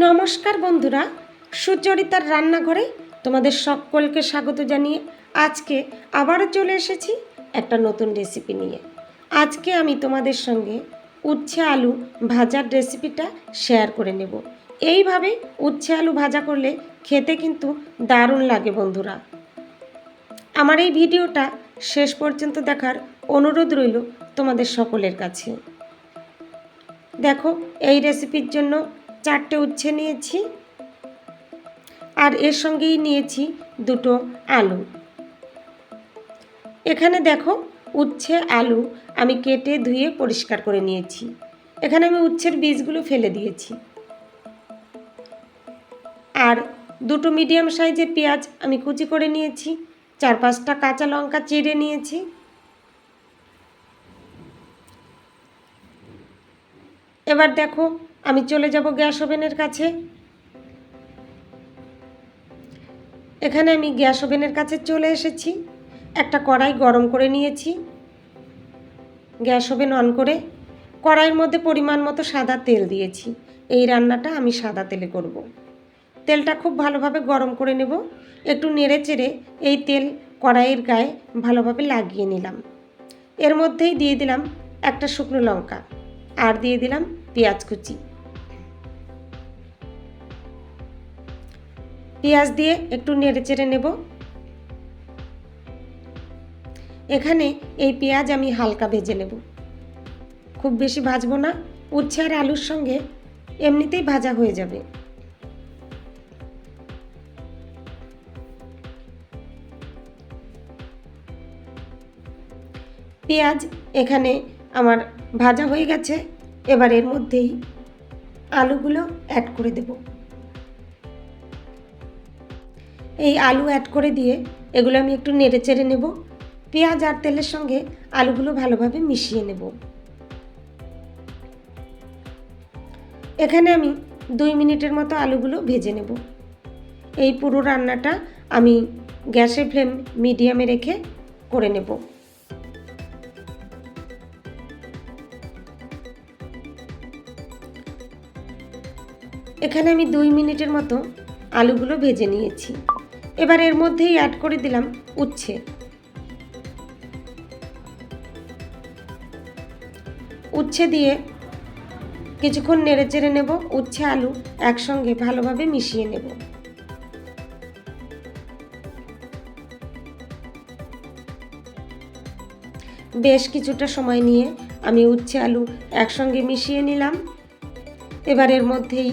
নমস্কার বন্ধুরা, সুচরিতার রান্নাঘরে তোমাদের সকলকে স্বাগত জানিয়ে আজকে আবারও চলে এসেছি একটা নতুন রেসিপি নিয়ে। আজকে আমি তোমাদের সঙ্গে উচ্ছে আলু ভাজার রেসিপিটা শেয়ার করে নেব। এইভাবে উচ্ছে আলু ভাজা করলে খেতে কিন্তু দারুণ লাগে বন্ধুরা। আমার এই ভিডিওটা শেষ পর্যন্ত দেখার অনুরোধ রইল তোমাদের সকলের কাছে। দেখো, এই রেসিপির জন্য 4টে উচ্ছে নিয়েছি আর এর সঙ্গেই নিয়েছি 2টো আলু। এখানে দেখো, উচ্ছে আলু আমি কেটে ধুয়ে পরিষ্কার করে নিয়েছি। এখানে আমি উচ্ছের বীজগুলো ফেলে দিয়েছি। আর 2টো মিডিয়াম সাইজের পেঁয়াজ আমি কুচি করে নিয়েছি। 4-5টা কাঁচা লঙ্কা চিড়ে নিয়েছি। এবার দেখো, আমি চলে যাব গ্যাস ওভেনের কাছে। এখানে আমি গ্যাস ওভেনের কাছে চলে এসেছি। একটা কড়াই গরম করে নিয়েছি। গ্যাস ওভেন অন করে কড়াইয়ের মধ্যে পরিমাণ মতো সাদা তেল দিয়েছি। এই রান্নাটা আমি সাদা তেলে করব। তেলটা খুব ভালোভাবে গরম করে নেব। একটু নেড়ে চেড়ে এই তেল কড়াইয়ের গায়ে ভালোভাবে লাগিয়ে নিলাম। এর মধ্যেই দিয়ে দিলাম একটা শুকনো লঙ্কা আর দিয়ে দিলাম পেঁয়াজ কুচি। পেঁয়াজ দিয়ে একটু নেড়ে চেড়ে নেব। এখানে এই পেঁয়াজ আমি হালকা ভেজে নেব, খুব বেশি ভাজবো না। উচ্ছে আর আলুর সঙ্গে এমনিতেই ভাজা হয়ে যাবে। পেঁয়াজ এখানে আমার ভাজা হয়ে গেছে। এবার এর মধ্যেই আলুগুলো অ্যাড করে দেব। এই আলু অ্যাড করে দিয়ে এগুলো আমি একটু নেড়ে চেড়ে নেব। পেঁয়াজ আর তেলের সঙ্গে আলুগুলো ভালোভাবে মিশিয়ে নেব। এখানে আমি 2 মিনিটের মতো আলুগুলো ভেজে নেব। এই পুরো রান্নাটা আমি গ্যাসের ফ্লেম মিডিয়ামে রেখে করে নেব। এখানে আমি 2 মিনিটের মতো আলুগুলো ভেজে নিয়েছি। এবার এর মধ্যেই অ্যাড করে দিলাম উচ্ছে। উচ্ছে দিয়ে কিছুক্ষণ নেড়ে চেড়ে নেব। উচ্ছে আলু একসঙ্গে ভালোভাবে মিশিয়ে নেব। বেশ কিছুটা সময় নিয়ে আমি উচ্ছে আলু একসঙ্গে মিশিয়ে নিলাম। এবার এর মধ্যেই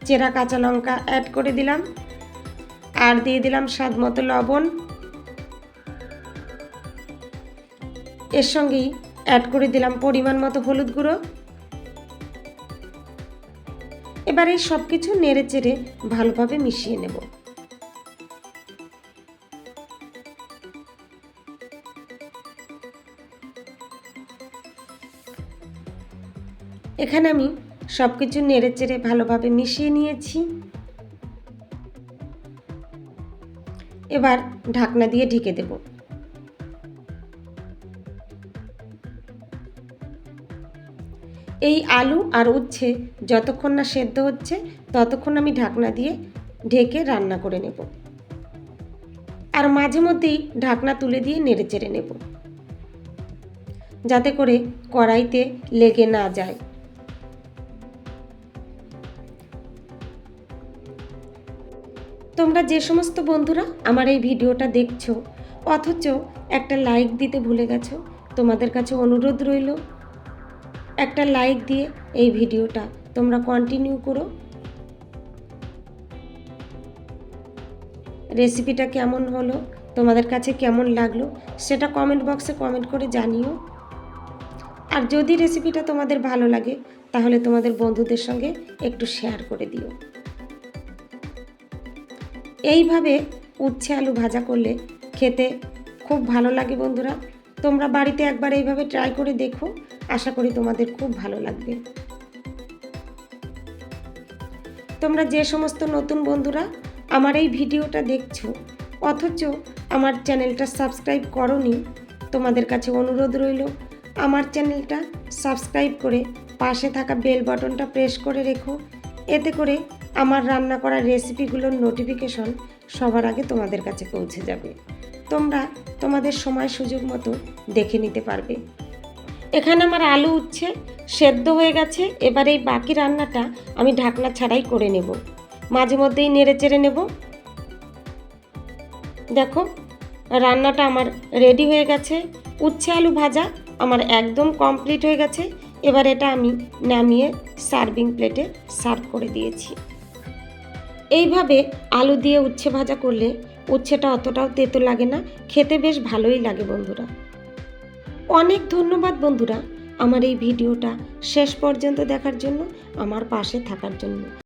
চেরা কাঁচা লঙ্কা অ্যাড করে দিলাম আর দিয়ে দিলাম স্বাদ মতো লবণ। এর সঙ্গেই অ্যাড করে দিলাম পরিমাণ মতো হলুদ গুঁড়ো। এবার এই সব কিছু নেড়ে চেড়ে ভালোভাবে মিশিয়ে নেব। এখানে আমি সব কিছু নেড়ে চেড়ে ভালোভাবে মিশিয়ে নিয়েছি। এবার ঢাকনা দিয়ে ঢেকে দেব। এই আলু আর উচ্ছে যতক্ষণ না সেদ্ধ হচ্ছে ততক্ষণ আমি ঢাকনা দিয়ে ঢেকে রান্না করে নেব। আর মাঝে মধ্যেই ঢাকনা তুলে দিয়ে নেড়ে চেড়ে নেব, যাতে করে কড়াইতে লেগে না যায়। তোমরা যে সমস্ত বন্ধুরা আমার এই ভিডিওটা দেখছো অথচ একটা লাইক দিতে ভুলে গেছো, তোমাদের কাছে অনুরোধ রইল একটা লাইক দিয়ে এই ভিডিওটা তোমরা কন্টিনিউ করো। রেসিপিটা কেমন হলো, তোমাদের কাছে কেমন লাগলো সেটা কমেন্ট বক্সে কমেন্ট করে জানিও। আর যদি রেসিপিটা তোমাদের ভালো লাগে তাহলে তোমাদের বন্ধুদের সঙ্গে একটু শেয়ার করে দিও। এইভাবে উচ্ছে আলু ভাজা করলে খেতে খুব ভালো লাগে বন্ধুরা। তোমরা বাড়িতে একবার এইভাবে ট্রাই করে দেখো, আশা করি তোমাদের খুব ভালো লাগবে। তোমরা যে সমস্ত নতুন বন্ধুরা আমার এই ভিডিওটা দেখছো অথচ আমার চ্যানেলটা সাবস্ক্রাইব করোনি, তোমাদের কাছে অনুরোধ রইল আমার চ্যানেলটা সাবস্ক্রাইব করে পাশে থাকা বেল বাটনটা প্রেস করে রেখো। এতে করে আমার রান্না করা রেসিপিগুলোর নোটিফিকেশন সবার আগে তোমাদের কাছে পৌঁছে যাবে। তোমরা তোমাদের সময় সুযোগ মতো দেখে নিতে পারবে। এখানে আমার আলু উচ্ছে সেদ্ধ হয়ে গেছে। এবার এই বাকি রান্নাটা আমি ঢাকনা ছাড়াই করে নেব, মাঝে মধ্যেই নেড়ে চেড়ে নেব। দেখো রান্নাটা আমার রেডি হয়ে গেছে। উচ্ছে আলু ভাজা আমার একদম কমপ্লিট হয়ে গেছে। এবার এটা আমি নামিয়ে সার্ভিং প্লেটে সার্ভ করে দিয়েছি। এইভাবে আলু দিয়ে উচ্ছে ভাজা করলে উচ্ছেটা অতটাও তেতো লাগে না, খেতে বেশ ভালোই লাগে বন্ধুরা। অনেক ধন্যবাদ বন্ধুরা আমার এই ভিডিওটা শেষ পর্যন্ত দেখার জন্য, আমার পাশে থাকার জন্য।